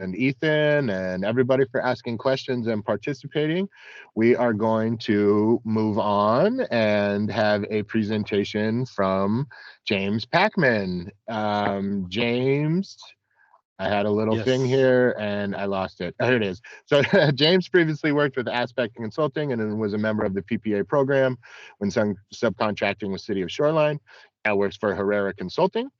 and Ethan and everybody for asking questions and participating. We are going to move on and have a presentation from James Packman. James, I had a little thing Yes. here and I lost it. Here it is. So James previously worked with Aspect Consulting and was a member of the PPA program when subcontracting with City of Shoreline. Now works for Herrera Consulting.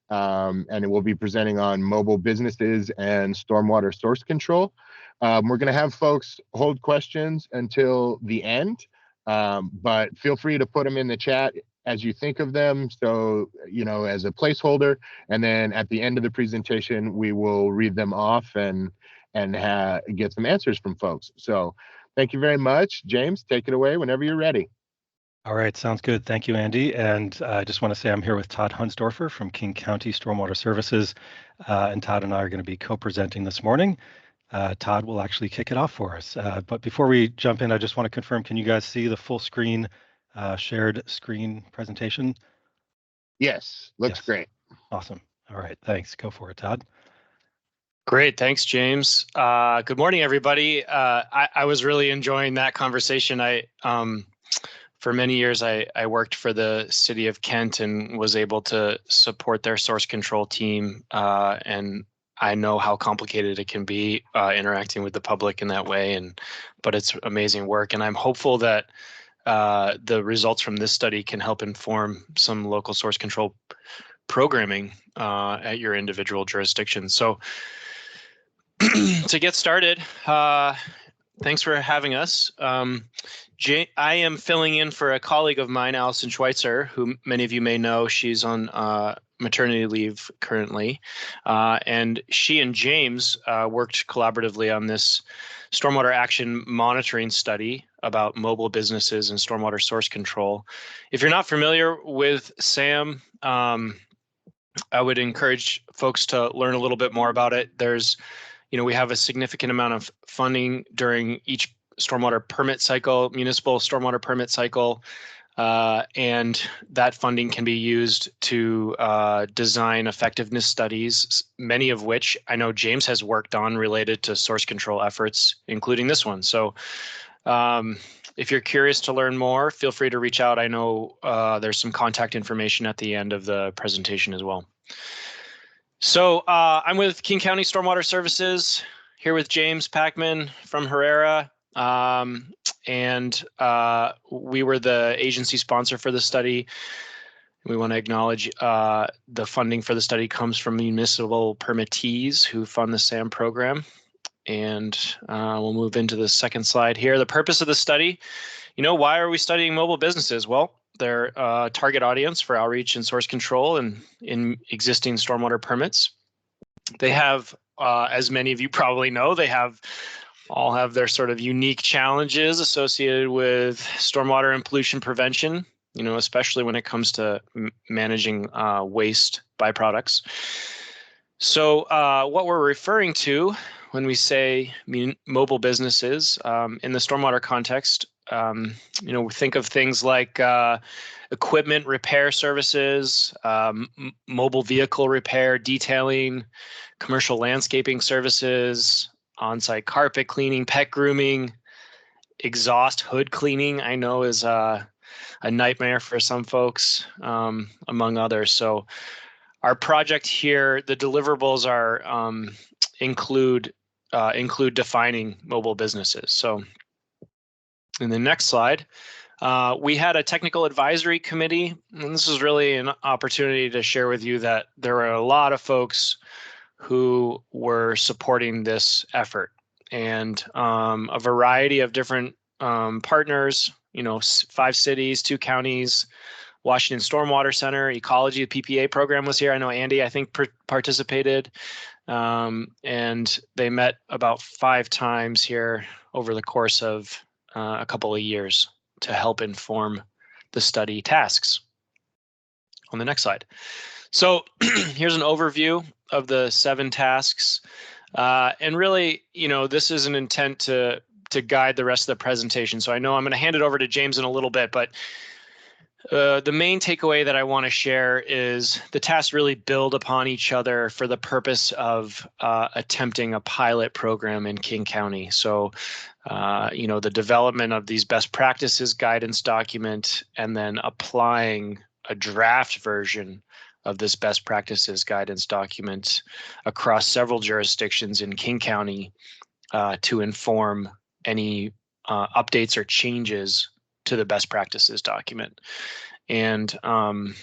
And it will be presenting on mobile businesses and stormwater source control. We're going to have folks hold questions until the end, but feel free to put them in the chat as you think of them. So, you know, as a placeholder, and then at the end of the presentation, we will read them off and get some answers from folks. So thank you very much. James, take it away whenever you're ready. All right, sounds good. Thank you, Andy. And I just want to say I'm here with Todd Hunsdorfer from King County Stormwater Services, and Todd and I are going to be co-presenting this morning. Todd will actually kick it off for us. But before we jump in, I just want to confirm, can you guys see the full screen, shared screen presentation? Yes, looks great. Awesome. All right, thanks. Go for it, Todd. Great, thanks, James. Good morning, everybody. I was really enjoying that conversation. For many years, I worked for the city of Kent and was able to support their source control team. And I know how complicated it can be interacting with the public in that way. But it's amazing work. And I'm hopeful that the results from this study can help inform some local source control programming at your individual jurisdiction. So to get started, thanks for having us. I am filling in for a colleague of mine, Allison Schweitzer, who many of you may know. She's on maternity leave currently. And she and James worked collaboratively on this stormwater action monitoring study about mobile businesses and stormwater source control. If you're not familiar with SAM, I would encourage folks to learn a little bit more about it. We have a significant amount of funding during each stormwater permit cycle, municipal stormwater permit cycle, and that funding can be used to design effectiveness studies, many of which I know James has worked on related to source control efforts, including this one. So if you're curious to learn more, feel free to reach out. I know there's some contact information at the end of the presentation as well. So I'm with King County Stormwater Services, here with James Packman from Herrera. And we were the agency sponsor for the study. We want to acknowledge the funding for the study comes from municipal permittees who fund the SAM program. And we'll move into the second slide here. The purpose of the study, why are we studying mobile businesses? Well, they're a target audience for outreach and source control and in existing stormwater permits. They have, as many of you probably know, all have their sort of unique challenges associated with stormwater and pollution prevention, especially when it comes to managing waste byproducts. So what we're referring to when we say mobile businesses in the stormwater context, we think of things like equipment repair services, mobile vehicle repair, detailing, commercial landscaping services, on-site carpet cleaning, pet grooming, exhaust hood cleaning, I know is a nightmare for some folks, among others. So our project here, the deliverables are include defining mobile businesses. So in the next slide, we had a technical advisory committee, and this is really an opportunity to share with you that there are a lot of folks who were supporting this effort, and a variety of different partners, 5 cities, 2 counties, Washington Stormwater Center, Ecology, the PPA program was here. I know Andy, I think, participated, and they met about 5 times here over the course of a couple of years to help inform the study tasks. On the next slide. So here's an overview of the 7 tasks. And really, this is an intent to guide the rest of the presentation. So I know I'm going to hand it over to James in a little bit, but The main takeaway that I want to share is the tasks really build upon each other for the purpose of attempting a pilot program in King County. So, the development of these best practices guidance document and then applying a draft version of this best practices guidance document across several jurisdictions in King County to inform any updates or changes to the best practices document. And I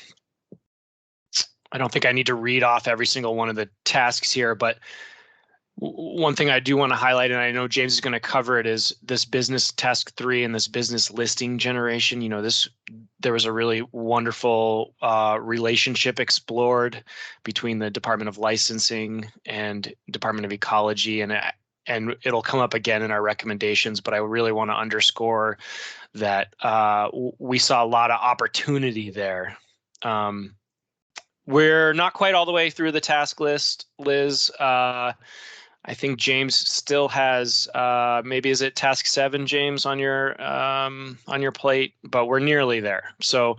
don't think I need to read off every single one of the tasks here, but one thing I do want to highlight, and I know James is going to cover it, is this business task 3 and this business listing generation. There was a really wonderful relationship explored between the Department of Licensing and Department of Ecology, and it'll come up again in our recommendations, but I really want to underscore that we saw a lot of opportunity there. We're not quite all the way through the task list, Liz. I think James still has maybe is it task 7, James, on your plate, but we're nearly there. So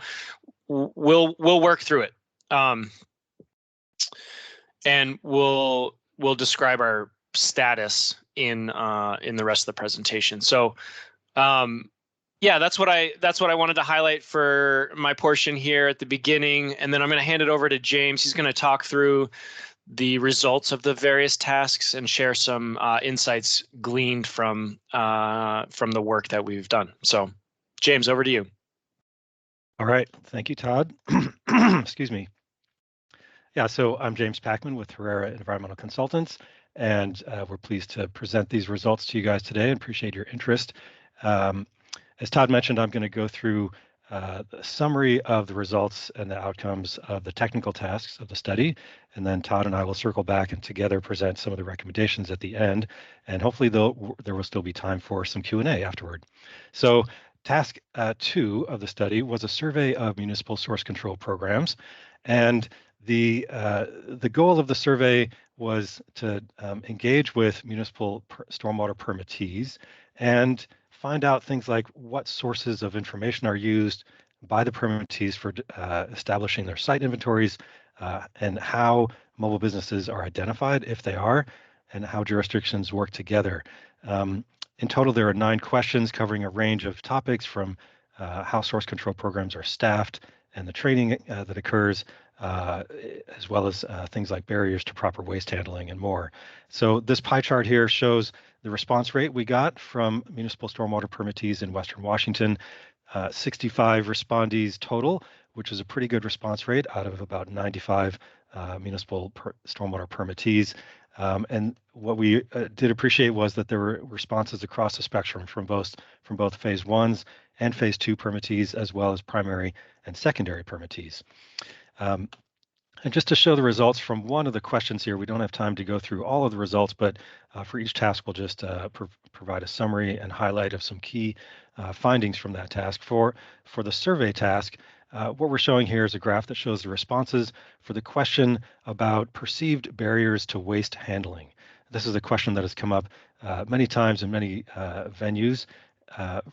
we'll work through it, and we'll describe our status in the rest of the presentation. So yeah, that's what I wanted to highlight for my portion here at the beginning, and then I'm going to hand it over to James. He's going to talk through the results of the various tasks and share some insights gleaned from the work that we've done. So, James, over to you. All right, thank you, Todd. Excuse me. Yeah, so I'm James Packman with Herrera Environmental Consultants, and we're pleased to present these results to you guys today and appreciate your interest. As Todd mentioned, I'm going to go through the summary of the results and the outcomes of the technical tasks of the study, and then Todd and I will circle back and together present some of the recommendations at the end, and hopefully there will still be time for some Q&A afterward. So task 2 of the study was a survey of municipal source control programs, and the goal of the survey was to engage with municipal stormwater permittees and find out things like what sources of information are used by the permittees for establishing their site inventories, and how mobile businesses are identified, if they are, and how jurisdictions work together. In total, there are 9 questions covering a range of topics from how source control programs are staffed and the training that occurs, as well as things like barriers to proper waste handling and more. So this pie chart here shows the response rate we got from municipal stormwater permittees in Western Washington, 65 respondees total, which is a pretty good response rate out of about 95 municipal stormwater permittees. And what we did appreciate was that there were responses across the spectrum from both phase 1s and phase 2 permittees, as well as primary and secondary permittees. And just to show the results from one of the questions here, we don't have time to go through all of the results, but for each task, we'll just provide a summary and highlight of some key findings from that task. For the survey task, what we're showing here is a graph that shows the responses for the question about perceived barriers to waste handling. This is a question that has come up many times in many venues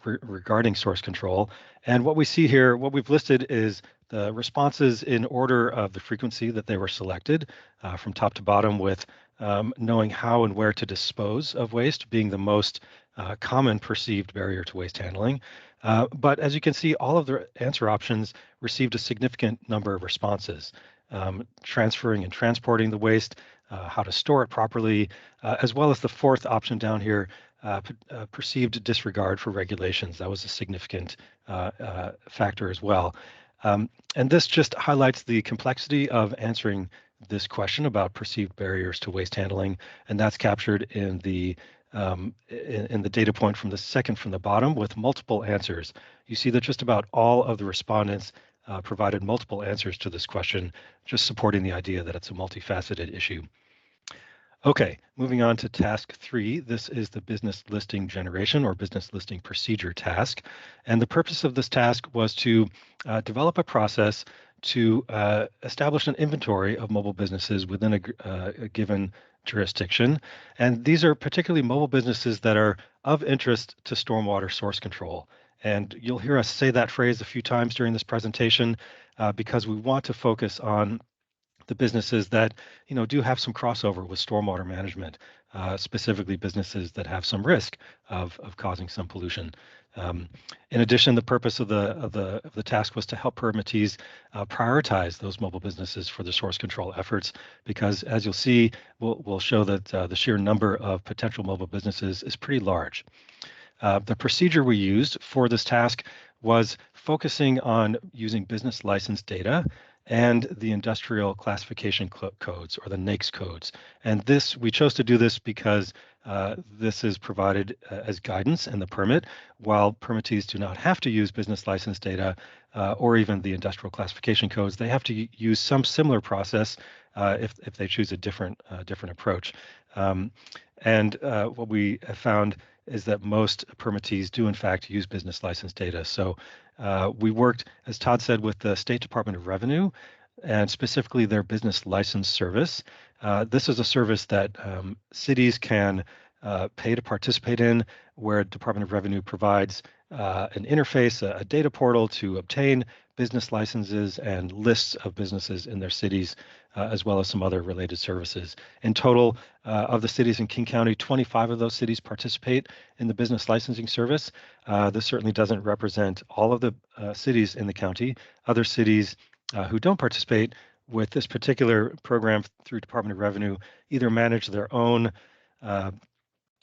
regarding source control. And what we see here, what we've listed is the responses in order of the frequency that they were selected from top to bottom, with knowing how and where to dispose of waste being the most common perceived barrier to waste handling. But as you can see, all of the answer options received a significant number of responses. Transferring and transporting the waste, how to store it properly, as well as the 4th option down here, perceived disregard for regulations. That was a significant factor as well. And this just highlights the complexity of answering this question about perceived barriers to waste handling, and that's captured in the data point from the second from the bottom with multiple answers. You see that just about all of the respondents provided multiple answers to this question, just supporting the idea that it's a multifaceted issue. Okay, moving on to task 3. This is the business listing generation or business listing procedure task. And the purpose of this task was to develop a process to establish an inventory of mobile businesses within a given jurisdiction. And these are particularly mobile businesses that are of interest to stormwater source control. And you'll hear us say that phrase a few times during this presentation because we want to focus on the businesses that do have some crossover with stormwater management, specifically businesses that have some risk of causing some pollution. In addition, the purpose of the task was to help permittees prioritize those mobile businesses for the source control efforts, because as you'll see, we'll show that the sheer number of potential mobile businesses is pretty large. The procedure we used for this task was focusing on using business license data and the industrial classification codes, or the NAICS codes. And we chose to do this because this is provided as guidance in the permit, while permittees do not have to use business license data or even the industrial classification codes. They have to use some similar process if they choose a different approach. And what we have found is that most permittees do in fact use business license data. So we worked, as Todd said, with the State Department of Revenue and specifically their business license service. This is a service that cities can pay to participate in, where Department of Revenue provides an interface, a data portal to obtain business licenses and lists of businesses in their cities, as well as some other related services. In total, of the cities in King County, 25 of those cities participate in the business licensing service. This certainly doesn't represent all of the cities in the county. Other cities who don't participate with this particular program through Department of Revenue either manage their own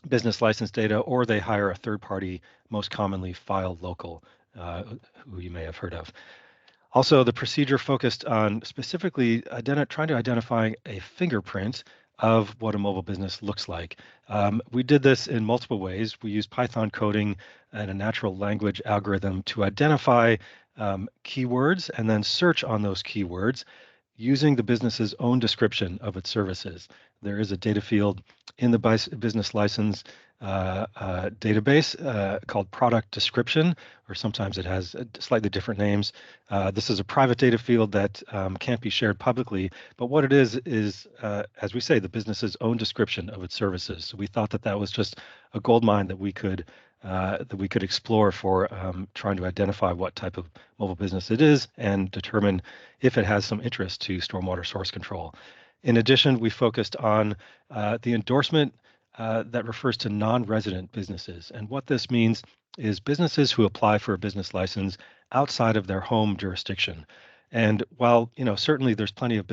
business license data, or they hire a third party, most commonly File Local, who you may have heard of. Also, the procedure focused on specifically trying to identify a fingerprint of what a mobile business looks like. We did this in multiple ways. We used Python coding and a natural language algorithm to identify keywords and then search on those keywords using the business's own description of its services. There is a data field in the business license database called product description, or sometimes it has slightly different names. This is a private data field that can't be shared publicly, but what it is, as we say, the business's own description of its services. So we thought that that was just a gold mine that we could explore for trying to identify what type of mobile business it is and determine if it has some interest to stormwater source control. In addition, we focused on the endorsement that refers to non-resident businesses. And what this means is businesses who apply for a business license outside of their home jurisdiction. And while certainly there's plenty of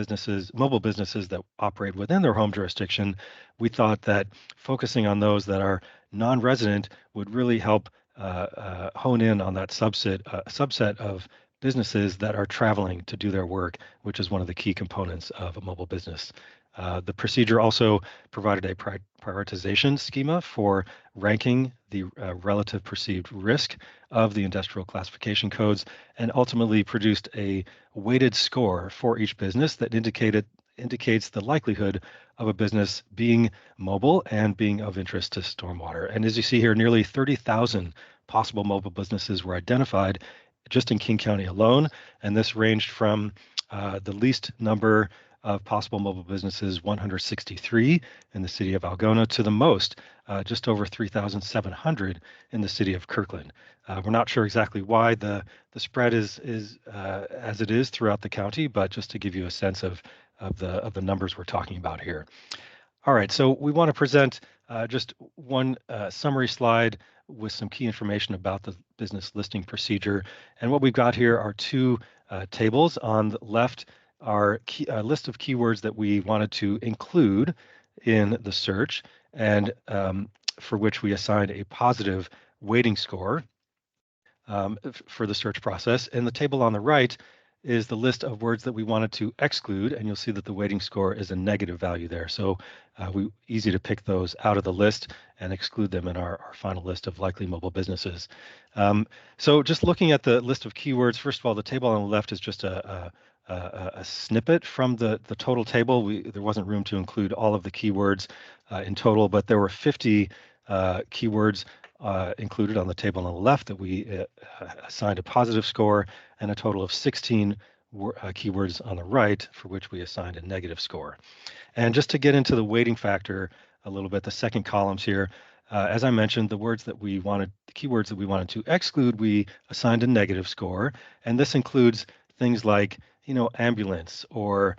mobile businesses that operate within their home jurisdiction, we thought that focusing on those that are non-resident would really help hone in on that subset of businesses that are traveling to do their work, which is one of the key components of a mobile business. The procedure also provided a prioritization schema for ranking the relative perceived risk of the industrial classification codes, and ultimately produced a weighted score for each business that indicates the likelihood of a business being mobile and being of interest to stormwater. And as you see here, nearly 30,000 possible mobile businesses were identified just in King County alone, and this ranged from the least number of possible mobile businesses, 163 in the city of Algona, to the most, just over 3,700 in the city of Kirkland. We're not sure exactly why the spread is as it is throughout the county, but just to give you a sense of the numbers we're talking about here. All right, so we want to present just one summary slide with some key information about the business listing procedure. And what we've got here are two tables. On the left are a list of keywords that we wanted to include in the search, and for which we assigned a positive weighting score for the search process. And the table on the right is the list of words that we wanted to exclude, and you'll see that the weighting score is a negative value there. So easy to pick those out of the list and exclude them in our final list of likely mobile businesses. So just looking at the list of keywords, first of all, the table on the left is just a snippet from the total table. There wasn't room to include all of the keywords in total, but there were 50 keywords included on the table on the left that we assigned a positive score, and a total of 16 keywords on the right for which we assigned a negative score. And just to get into the weighting factor a little bit, the second columns here, As I mentioned, the keywords that we wanted to exclude, we assigned a negative score, and this includes things like, ambulance or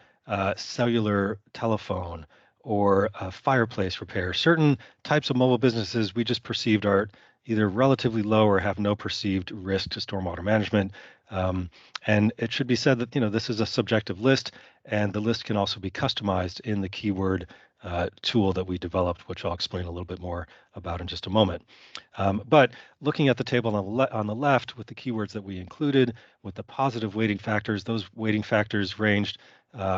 cellular telephone or fireplace repair. Certain types of mobile businesses we just perceived are either relatively low or have no perceived risk to stormwater management. Um, and it should be said that this is a subjective list, and the list can also be customized in the keyword tool that we developed, which I'll explain a little bit more about in just a moment. But looking at the table on the left with the keywords that we included with the positive weighting factors, those weighting factors ranged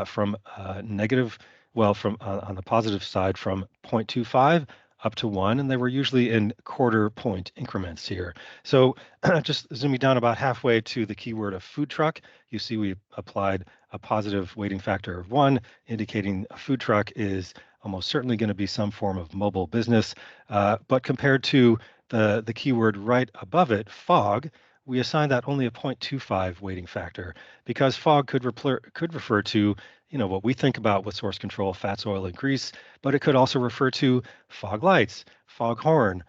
from negative, well, from on the positive side from 0.25 up to 1, and they were usually in quarter point increments here. So just zooming down about halfway to the keyword of food truck, you see we applied a positive weighting factor of 1, indicating a food truck is almost certainly going to be some form of mobile business. But compared to the keyword right above it, fog, we assign that only a 0.25 weighting factor because fog could refer to what we think about with source control, fats, oil, and grease, but it could also refer to fog lights, fog horn,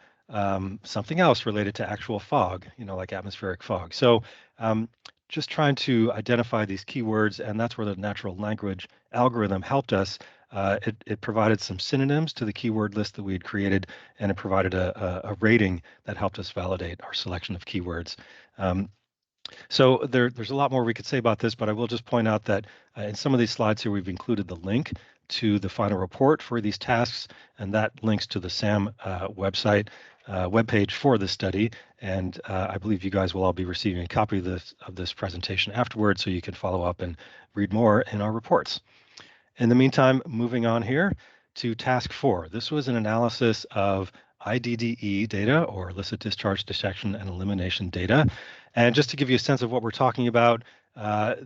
something else related to actual fog, like atmospheric fog. So just trying to identify these keywords, and that's where the natural language algorithm helped us. It provided some synonyms to the keyword list that we had created, and it provided a rating that helped us validate our selection of keywords. So there's a lot more we could say about this, but I will just point out that in some of these slides here, we've included the link to the final report for these tasks, and that links to the SAM website webpage for this study. And I believe you guys will all be receiving a copy of this presentation afterwards, so you can follow up and read more in our reports. In the meantime, moving on here to task 4. This was an analysis of IDDE data, or illicit discharge detection and elimination data. And just to give you a sense of what we're talking about,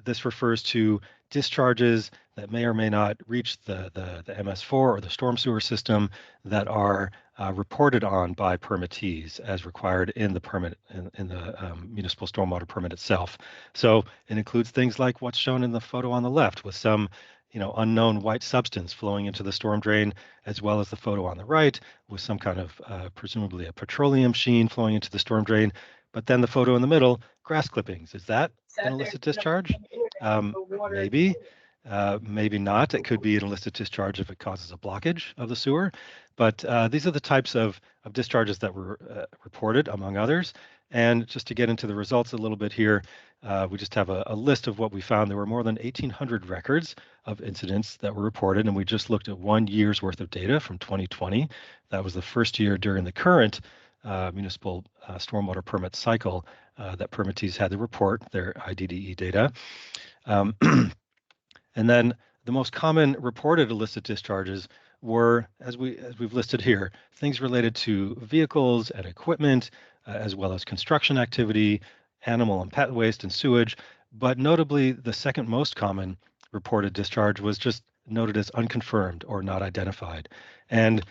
this refers to discharges that may or may not reach the MS4 or the storm sewer system that are reported on by permittees as required in the permit, in the municipal stormwater permit itself. So it includes things like what's shown in the photo on the left, with some unknown white substance flowing into the storm drain, as well as the photo on the right with some kind of presumably a petroleum sheen flowing into the storm drain. But then the photo in the middle, grass clippings. Is that an illicit discharge? Maybe, maybe not. It could be an illicit discharge if it causes a blockage of the sewer. But these are the types of discharges that were reported, among others. And just to get into the results a little bit here, we just have a list of what we found. There were more than 1,800 records of incidents that were reported, and we just looked at 1 year's worth of data from 2020. That was the first year during the current municipal stormwater permit cycle that permittees had to report their IDDE data. And then the most common reported illicit discharges were, as we've listed here, things related to vehicles and equipment, as well as construction activity, animal and pet waste, and sewage. But notably, the second most common reported discharge was just noted as unconfirmed or not identified. And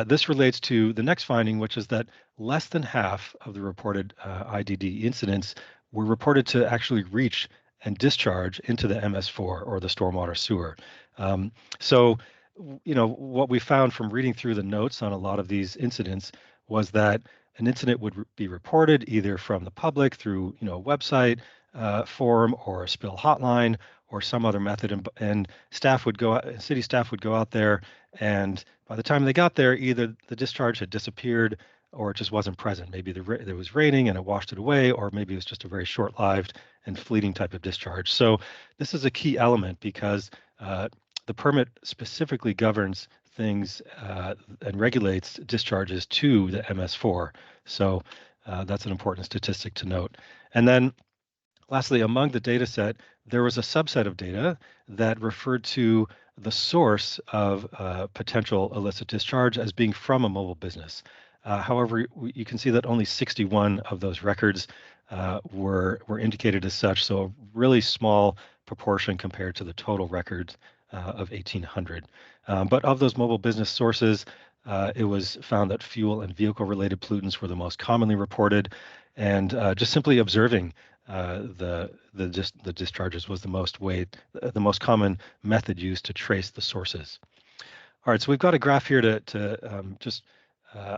this relates to the next finding, which is that less than half of the reported IDD incidents were reported to actually reach and discharge into the MS4 or the stormwater sewer. So, what we found from reading through the notes on a lot of these incidents was that an incident would be reported either from the public through, a website forum or a spill hotline or some other method, and city staff would go out there, and by the time they got there, either the discharge had disappeared or it just wasn't present. Maybe there was raining and it washed it away, or maybe it was just a very short-lived and fleeting type of discharge. So this is a key element because the permit specifically governs things and regulates discharges to the MS4. So that's an important statistic to note. And then lastly, among the data set, there was a subset of data that referred to the source of potential illicit discharge as being from a mobile business. However, you can see that only 61 of those records were indicated as such, so a really small proportion compared to the total records of 1,800. But of those mobile business sources, it was found that fuel and vehicle-related pollutants were the most commonly reported, and just simply observing the discharges was the most common method used to trace the sources. All right, so we've got a graph here to just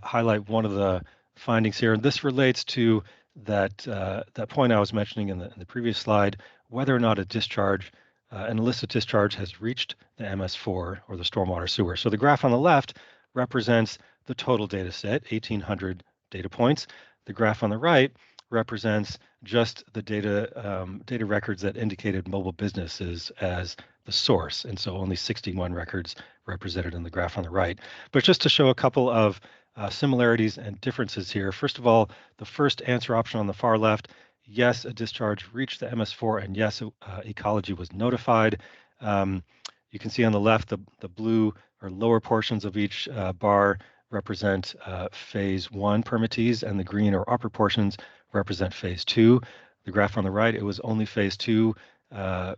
highlight one of the findings here, and this relates to that point I was mentioning in the previous slide, whether or not a discharge, an illicit discharge, has reached the MS4 or the stormwater sewer. So the graph on the left represents the total data set, 1,800 data points. The graph on the right represents just the data records that indicated mobile businesses as the source, and so only 61 records represented in the graph on the right. But just to show a couple of similarities and differences here. First of all, the first answer option on the far left, yes, a discharge reached the MS4, and yes, ecology was notified. You can see on the left, the blue or lower portions of each bar represent phase 1 permittees, and the green or upper portions represent phase 2. The graph on the right, it was only phase 2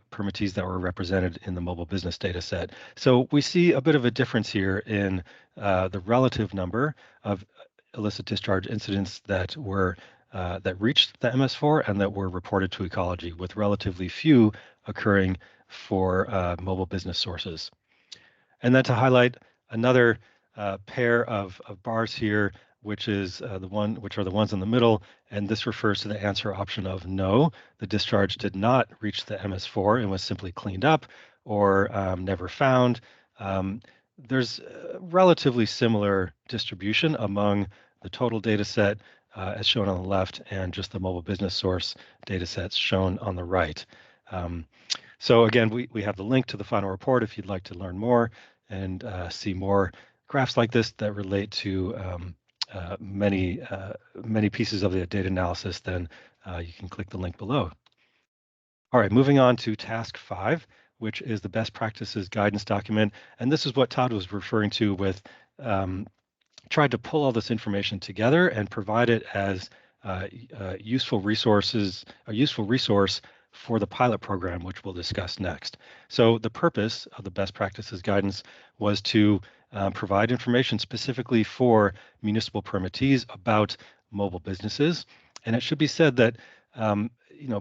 permittees that were represented in the mobile business data set. So we see a bit of a difference here in the relative number of illicit discharge incidents that were that reached the MS4 and that were reported to ecology, with relatively few occurring for mobile business sources. And then to highlight another pair of bars here, which is which are the ones in the middle, and this refers to the answer option of no, the discharge did not reach the MS4 and was simply cleaned up or never found. There's a relatively similar distribution among the total data set as shown on the left and just the mobile business source data sets shown on the right. So again, we have the link to the final report if you'd like to learn more and see more graphs like this that relate to many pieces of the data analysis, then you can click the link below. All right, moving on to task 5, which is the best practices guidance document. And this is what Todd was referring to with tried to pull all this information together and provide it as useful resources, a useful resource for the pilot program, which we'll discuss next. So the purpose of the best practices guidance was to provide information specifically for municipal permittees about mobile businesses. And it should be said that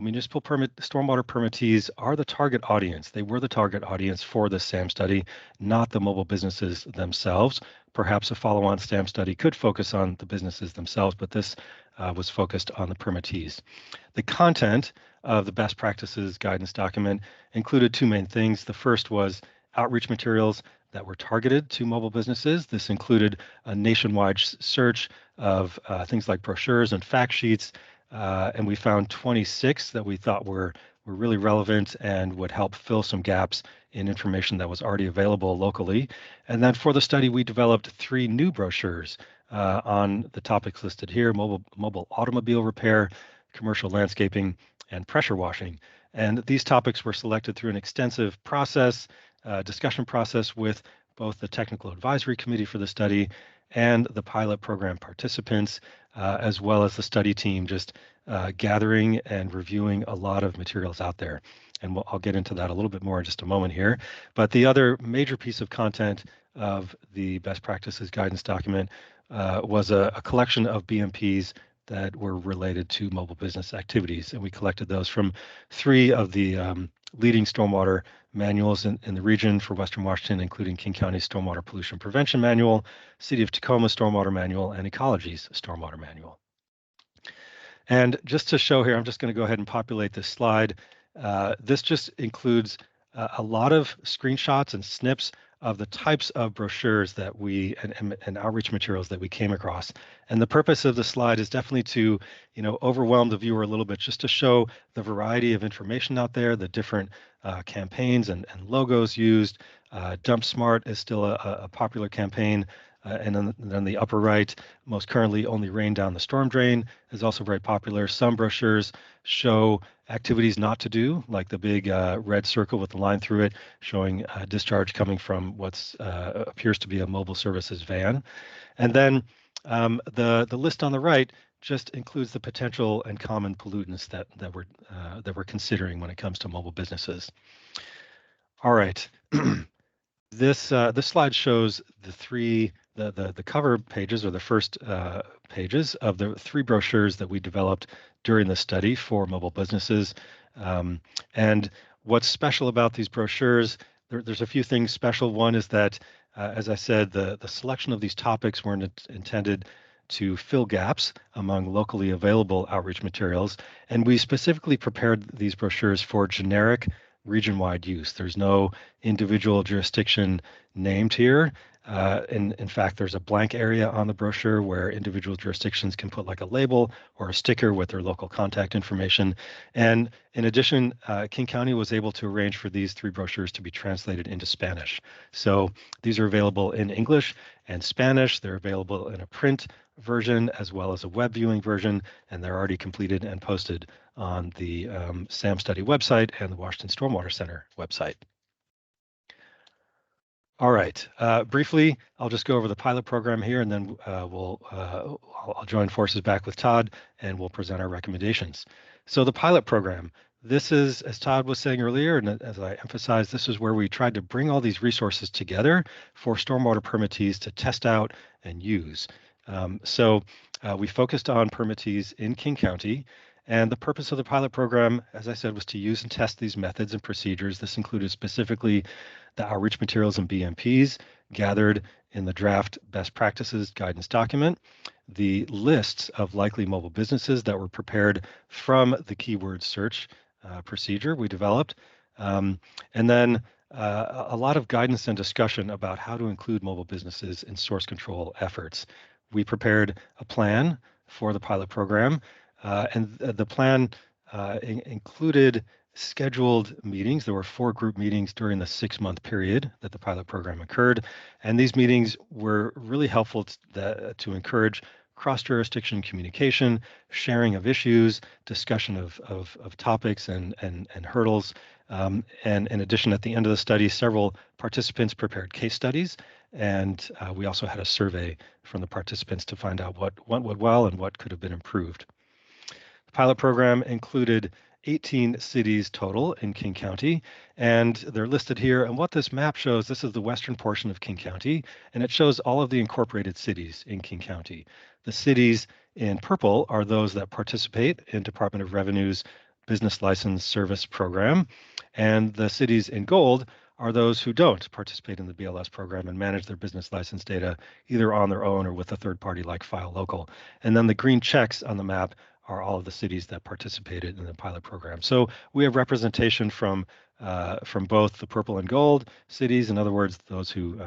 municipal stormwater permittees are the target audience. They were the target audience for the SAM study, not the mobile businesses themselves. Perhaps a follow-on SAM study could focus on the businesses themselves, but this was focused on the permittees. The content of the best practices guidance document included two main things. The first was outreach materials that were targeted to mobile businesses. This included a nationwide search of things like brochures and fact sheets, and we found 26 that we thought were really relevant and would help fill some gaps in information that was already available locally. And then for the study, we developed 3 new brochures on the topics listed here: mobile automobile repair, commercial landscaping, and pressure washing. And these topics were selected through an extensive process, discussion process with both the technical advisory committee for the study and the pilot program participants, as well as the study team, just gathering and reviewing a lot of materials out there. And I'll get into that a little bit more in just a moment here. But the other major piece of content of the best practices guidance document was a collection of BMPs that were related to mobile business activities. And we collected those from 3 of the leading stormwater manuals in the region for Western Washington, including King County Stormwater Pollution Prevention Manual, City of Tacoma Stormwater Manual, and Ecology's Stormwater Manual. And just to show here, I'm just going to go ahead and populate this slide. This just includes a lot of screenshots and snips of the types of brochures that we and outreach materials that we came across. And the purpose of the slide is definitely to, overwhelm the viewer a little bit, just to show the variety of information out there, the different campaigns and logos used. Dump Smart is still a popular campaign. And then the upper right, most currently Only Rain Down the Storm Drain is also very popular. Some brochures show activities not to do, like the big red circle with the line through it, showing discharge coming from what appears to be a mobile services van. And then the list on the right just includes the potential and common pollutants that we're considering when it comes to mobile businesses. All right. This slide shows the cover pages, or the first pages of the 3 brochures that we developed during the study for mobile businesses. And what's special about these brochures, there's a few things special. One is that As I said, the selection of these topics were intended to fill gaps among locally available outreach materials, and we specifically prepared these brochures for generic region-wide use. There's no individual jurisdiction named here. In fact, there's a blank area on the brochure where individual jurisdictions can put like a label or a sticker with their local contact information. And in addition, King County was able to arrange for these 3 brochures to be translated into Spanish. So these are available in English and Spanish. They're available in a print version as well as a web viewing version, and they're already completed and posted on the SAM Study website and the Washington Stormwater Center website. All right, briefly, I'll just go over the pilot program here, and then I'll join forces back with Todd, and we'll present our recommendations. So the pilot program, this is, as Todd was saying earlier, and as I emphasized, this is where we tried to bring all these resources together for stormwater permittees to test out and use. We focused on permittees in King County, and the purpose of the pilot program, as I said, was to use and test these methods and procedures. This included specifically the outreach materials and BMPs gathered in the draft best practices guidance document, the lists of likely mobile businesses that were prepared from the keyword search procedure we developed, and then a lot of guidance and discussion about how to include mobile businesses in source control efforts. We prepared a plan for the pilot program, and the plan included scheduled meetings. There were 4 group meetings during the 6-month period that the pilot program occurred, and these meetings were really helpful to encourage cross-jurisdiction communication, sharing of issues, discussion of topics and hurdles. And in addition, at the end of the study, several participants prepared case studies, and we also had a survey from the participants to find out what went well and what could have been improved. The pilot program included 18 cities total in King County, and they're listed here. And what this map shows, this is the western portion of King County, and it shows all of the incorporated cities in King County. The cities in purple are those that participate in Department of Revenue's Business License Service Program, and the cities in gold are those who don't participate in the BLS program and manage their business license data either on their own or with a third party like File Local. And then the green checks on the map are all of the cities that participated in the pilot program. So we have representation from both the purple and gold cities, in other words, those who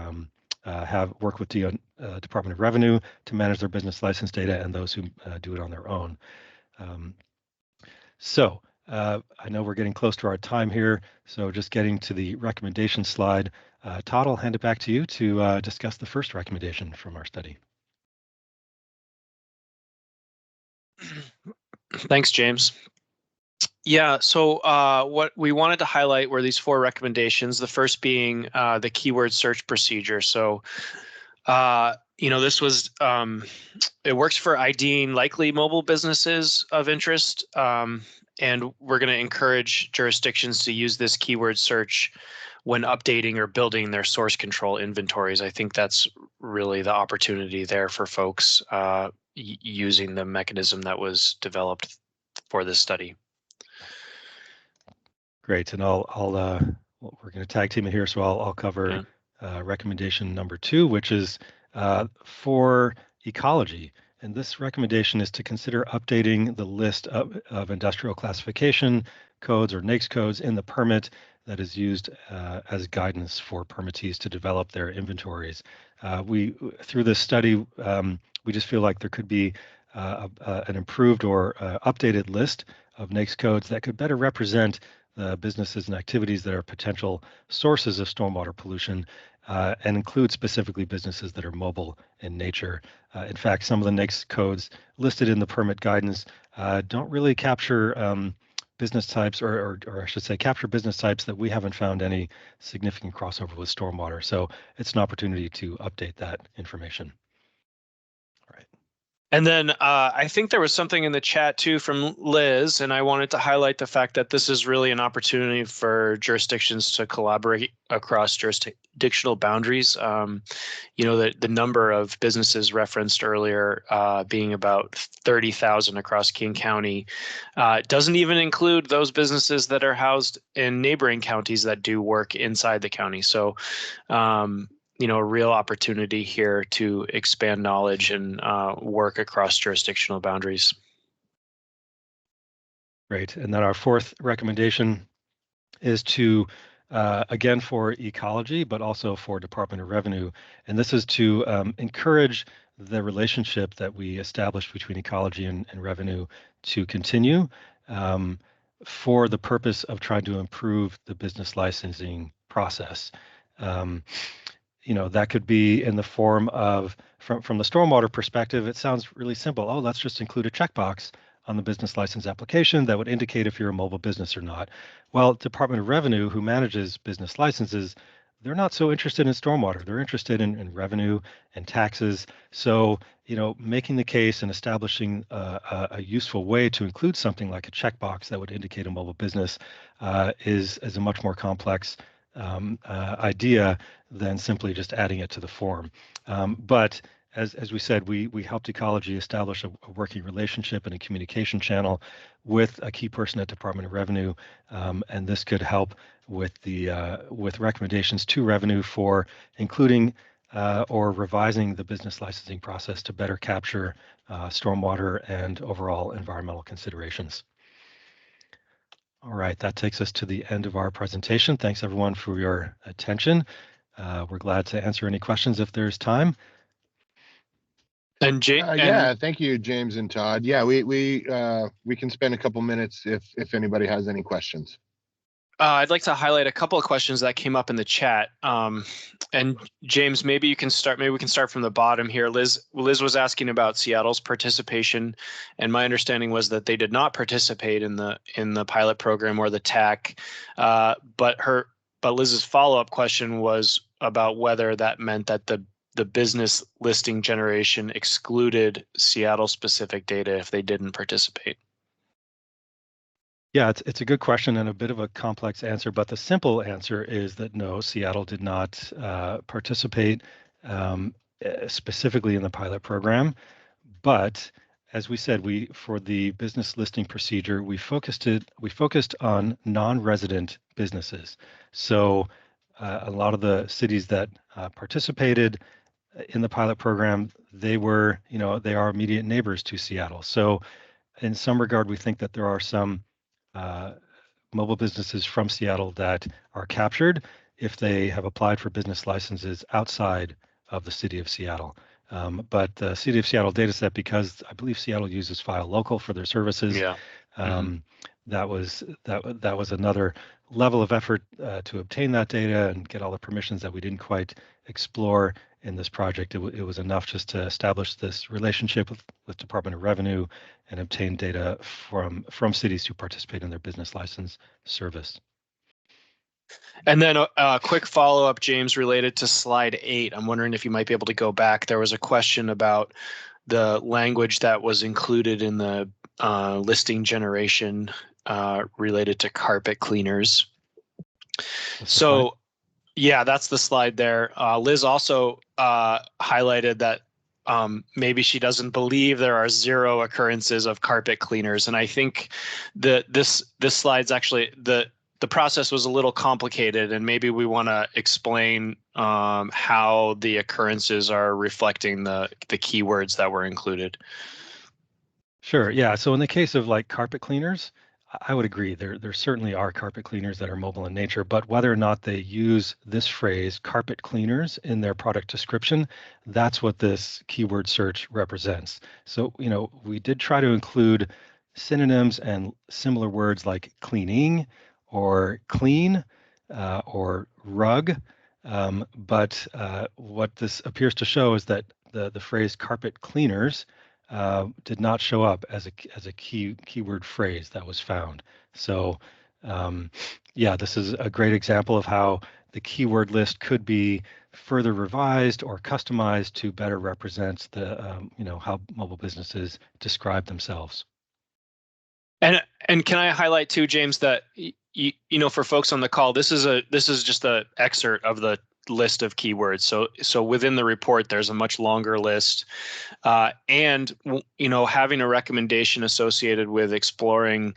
have worked with Department of Revenue to manage their business license data, and those who do it on their own. I know we're getting close to our time here, so just getting to the recommendation slide. Todd, I'll hand it back to you to discuss the first recommendation from our study. Thanks, James. Yeah, so what we wanted to highlight were these 4 recommendations, the first being the keyword search procedure. So, this was, it works for IDing likely mobile businesses of interest, and we're going to encourage jurisdictions to use this keyword search when updating or building their source control inventories. I think that's really the opportunity there for folks using the mechanism that was developed for this study. Great, and we're going to tag team it here, so I'll cover recommendation number 2, which is for ecology. And this recommendation is to consider updating the list of industrial classification codes or NAICS codes in the permit that is used as guidance for permittees to develop their inventories. Through this study, we just feel like there could be an improved or updated list of NAICS codes that could better represent the businesses and activities that are potential sources of stormwater pollution, and include specifically businesses that are mobile in nature. In fact, some of the NAICS codes listed in the permit guidance don't really capture business types, or I should say capture business types that we haven't found any significant crossover with stormwater. So it's an opportunity to update that information. All right. And then I think there was something in the chat too from Liz, and I wanted to highlight the fact that this is really an opportunity for jurisdictions to collaborate across jurisdictional boundaries. The number of businesses referenced earlier being about 30,000 across King County doesn't even include those businesses that are housed in neighboring counties that do work inside the county. So a real opportunity here to expand knowledge and work across jurisdictional boundaries. Great. And then our fourth recommendation is to, again, for ecology, but also for Department of Revenue. And this is to encourage the relationship that we established between ecology and revenue to continue for the purpose of trying to improve the business licensing process. That could be in the form of, from the stormwater perspective, it sounds really simple. Oh, let's just include a checkbox on the business license application that would indicate if you're a mobile business or not. Well, Department of Revenue, who manages business licenses, they're not so interested in stormwater. They're interested in revenue and taxes. So, making the case and establishing a useful way to include something like a checkbox that would indicate a mobile business is a much more complex idea than simply just adding it to the form. But as we said, we helped ecology establish a working relationship and a communication channel with a key person at Department of Revenue, and this could help with with recommendations to Revenue for including or revising the business licensing process to better capture stormwater and overall environmental considerations. All right, that takes us to the end of our presentation. Thanks everyone for your attention. We're glad to answer any questions if there's time. And yeah, thank you, James and Todd. Yeah, we can spend a couple minutes if anybody has any questions. I'd like to highlight a couple of questions that came up in the chat. And James, maybe we can start from the bottom here. Liz was asking about Seattle's participation, and my understanding was that they did not participate in the pilot program or the TAC. But Liz's follow-up question was about whether that meant that the business listing generation excluded Seattle-specific data if they didn't participate. Yeah, it's a good question and a bit of a complex answer, but the simple answer is that no, Seattle did not participate specifically in the pilot program. But as we said, for the business listing procedure, we focused on non-resident businesses. So a lot of the cities that participated in the pilot program, they are immediate neighbors to Seattle. So in some regard, we think that there are some mobile businesses from Seattle that are captured if they have applied for business licenses outside of the city of Seattle. But the city of Seattle dataset, because I believe Seattle uses File Local for their services, that was another level of effort to obtain that data and get all the permissions that we didn't quite explore in this project. It was enough just to establish this relationship with Department of Revenue and obtain data from cities who participate in their business license service. And then a quick follow-up, James, related to slide 8. I'm wondering if you might be able to go back. There was a question about the language that was included in the listing generation related to carpet cleaners. So, yeah, that's the slide there. Liz also highlighted that maybe she doesn't believe there are 0 occurrences of carpet cleaners, and I think that this slide's actually the process was a little complicated, and maybe we want to explain how the occurrences are reflecting the keywords that were included. Sure. Yeah. So in the case of like carpet cleaners, I would agree. There certainly are carpet cleaners that are mobile in nature, but whether or not they use this phrase carpet cleaners in their product description, that's what this keyword search represents. So, we did try to include synonyms and similar words like cleaning or clean or rug. But what this appears to show is that the phrase carpet cleaners did not show up as a keyword phrase that was found. So yeah, this is a great example of how the keyword list could be further revised or customized to better represent the how mobile businesses describe themselves. And can I highlight too, James, that for folks on the call, this is just an excerpt of the list of keywords. So within the report, there's a much longer list, and having a recommendation associated with exploring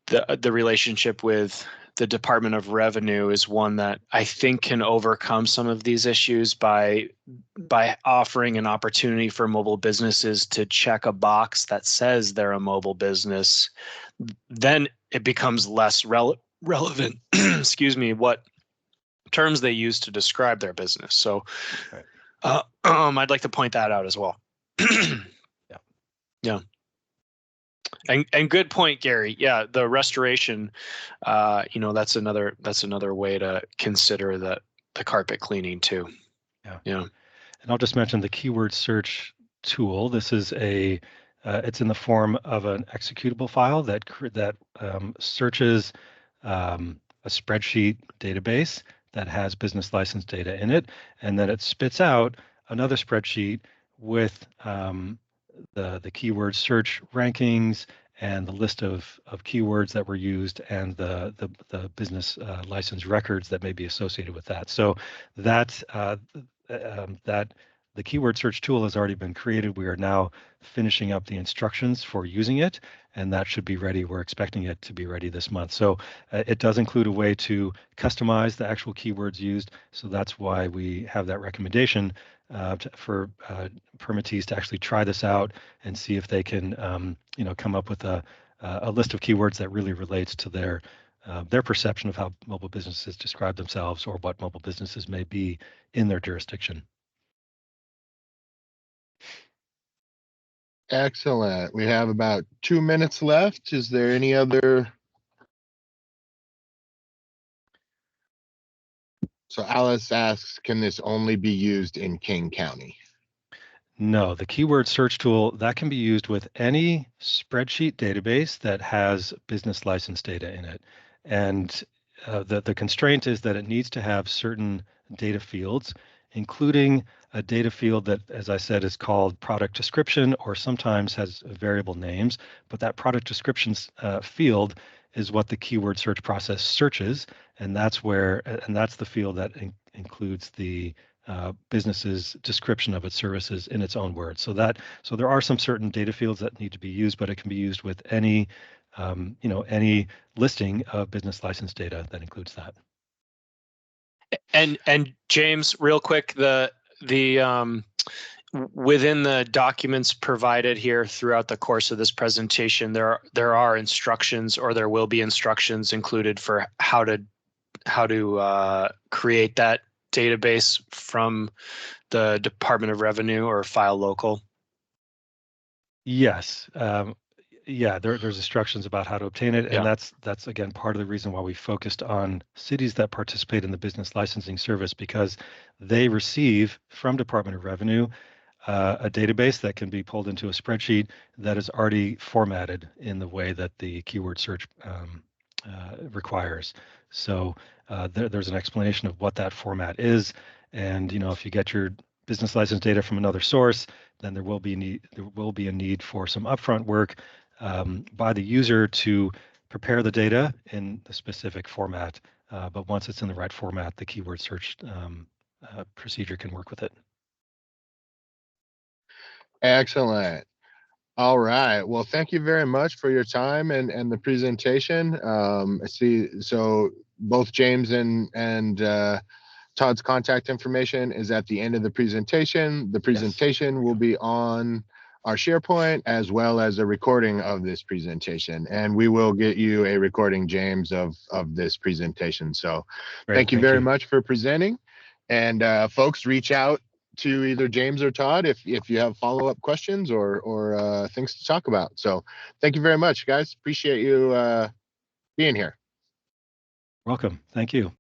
the relationship with the Department of Revenue is one that I think can overcome some of these issues by offering an opportunity for mobile businesses to check a box that says they're a mobile business. Then it becomes less relevant, excuse me, what terms they use to describe their business. So Right. I'd like to point that out as well. Yeah. And good point, Gary. Yeah, the restoration, that's another way to consider the carpet cleaning too. Yeah. And I'll just mention the keyword search tool. This is it's in the form of an executable file that searches a spreadsheet database that has business license data in it, and then it spits out another spreadsheet with the keyword search rankings and the list of keywords that were used and the business license records that may be associated with that. So that the keyword search tool has already been created. We are now finishing up the instructions for using it, and that should be ready. We're expecting it to be ready this month. So it does include a way to customize the actual keywords used. So that's why we have that recommendation for permittees to actually try this out and see if they can, come up with a list of keywords that really relates to their perception of how mobile businesses describe themselves or what mobile businesses may be in their jurisdiction. Excellent. We have about 2 minutes left. Is there any other? So Alice asks, can this only be used in King County? No, the keyword search tool that can be used with any spreadsheet database that has business license data in it. And the constraint is that it needs to have certain data fields, including a data field that, as I said, is called product description or sometimes has variable names. But that product description field is what the keyword search process searches, and that's the field that includes the business's description of its services in its own words. So there are some certain data fields that need to be used, but it can be used with any any listing of business license data that includes that. And James, real quick, the within the documents provided here throughout the course of this presentation, there are instructions, or there will be instructions included for how to create that database from the Department of Revenue or file local. Yes. There's instructions about how to obtain it, and that's again part of the reason why we focused on cities that participate in the business licensing service, because they receive from Department of Revenue a database that can be pulled into a spreadsheet that is already formatted in the way that the keyword search requires. So there's an explanation of what that format is, and if you get your business license data from another source, then there will be a need for some upfront work by the user to prepare the data in the specific format. But once it's in the right format, the keyword search procedure can work with it. Excellent. All right. Well, thank you very much for your time and the presentation. I see. So both James and Todd's contact information is at the end of the presentation. The presentation will be on our SharePoint as well as a recording of this presentation, and we will get you a recording, James, of this presentation. So thank you very much for presenting, and folks, reach out to either James or Todd if you have follow-up questions or things to talk about. So thank you very much, guys. Appreciate you being here. Welcome. Thank you.